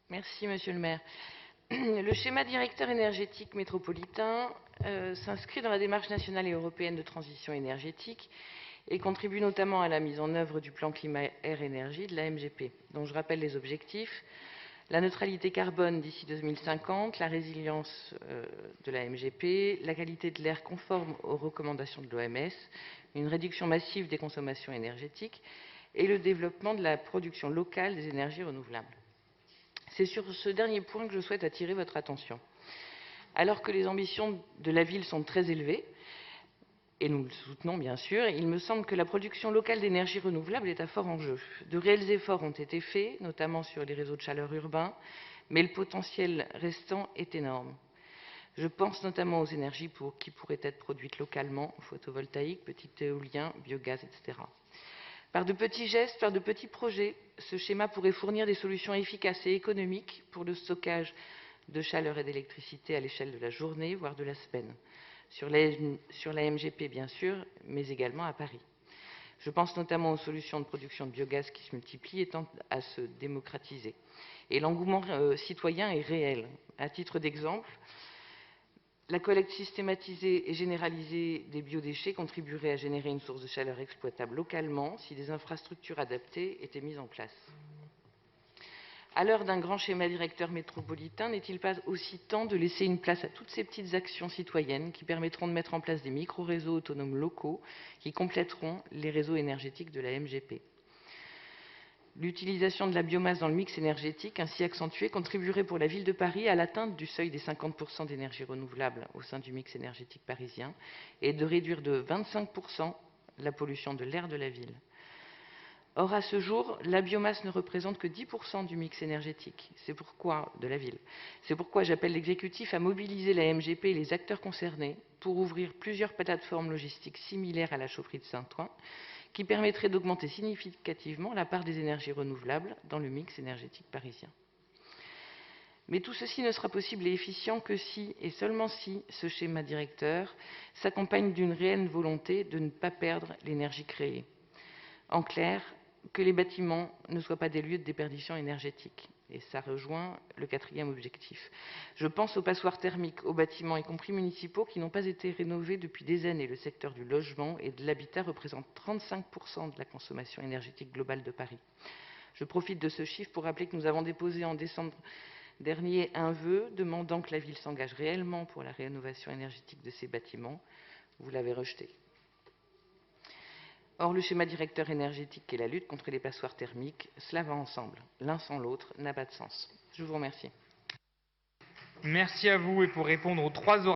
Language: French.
Merci, Monsieur le maire. Le schéma directeur énergétique métropolitain s'inscrit dans la démarche nationale et européenne de transition énergétique et contribue notamment à la mise en œuvre du plan climat-air-énergie de la MGP, dont je rappelle les objectifs: la neutralité carbone d'ici 2050, la résilience de la MGP, la qualité de l'air conforme aux recommandations de l'OMS, une réduction massive des consommations énergétiques et le développement de la production locale des énergies renouvelables. C'est sur ce dernier point que je souhaite attirer votre attention. Alors que les ambitions de la ville sont très élevées, et nous le soutenons bien sûr, il me semble que la production locale d'énergie renouvelable est à fort enjeu. De réels efforts ont été faits, notamment sur les réseaux de chaleur urbains, mais le potentiel restant est énorme. Je pense notamment aux énergies qui pourraient être produites localement, photovoltaïque, petit éolien, biogaz, etc. Par de petits gestes, par de petits projets, ce schéma pourrait fournir des solutions efficaces et économiques pour le stockage de chaleur et d'électricité à l'échelle de la journée, voire de la semaine. Sur la MGP, bien sûr, mais également à Paris. Je pense notamment aux solutions de production de biogaz qui se multiplient et tendent à se démocratiser. Et l'engouement citoyen est réel. À titre d'exemple, la collecte systématisée et généralisée des biodéchets contribuerait à générer une source de chaleur exploitable localement si des infrastructures adaptées étaient mises en place. À l'heure d'un grand schéma directeur métropolitain, n'est-il pas aussi temps de laisser une place à toutes ces petites actions citoyennes qui permettront de mettre en place des micro-réseaux autonomes locaux qui compléteront les réseaux énergétiques de la MGP? L'utilisation de la biomasse dans le mix énergétique, ainsi accentuée, contribuerait pour la ville de Paris à l'atteinte du seuil des 50% d'énergie renouvelable au sein du mix énergétique parisien et de réduire de 25% la pollution de l'air de la ville. Or, à ce jour, la biomasse ne représente que 10% du mix énergétique de la ville. C'est pourquoi j'appelle l'exécutif à mobiliser la MGP et les acteurs concernés pour ouvrir plusieurs plateformes logistiques similaires à la chaufferie de Saint-Ouen, qui permettrait d'augmenter significativement la part des énergies renouvelables dans le mix énergétique parisien. Mais tout ceci ne sera possible et efficient que si, et seulement si, ce schéma directeur s'accompagne d'une réelle volonté de ne pas perdre l'énergie créée. En clair, que les bâtiments ne soient pas des lieux de déperdition énergétique. Et ça rejoint le 4e objectif. Je pense aux passoires thermiques, aux bâtiments, y compris municipaux, qui n'ont pas été rénovés depuis des années. Le secteur du logement et de l'habitat représente 35% de la consommation énergétique globale de Paris. Je profite de ce chiffre pour rappeler que nous avons déposé en décembre dernier un vœu demandant que la ville s'engage réellement pour la rénovation énergétique de ces bâtiments. Vous l'avez rejeté. Or, le schéma directeur énergétique et la lutte contre les passoires thermiques, cela va ensemble. L'un sans l'autre n'a pas de sens. Je vous remercie. Merci à vous. Et pour répondre aux 3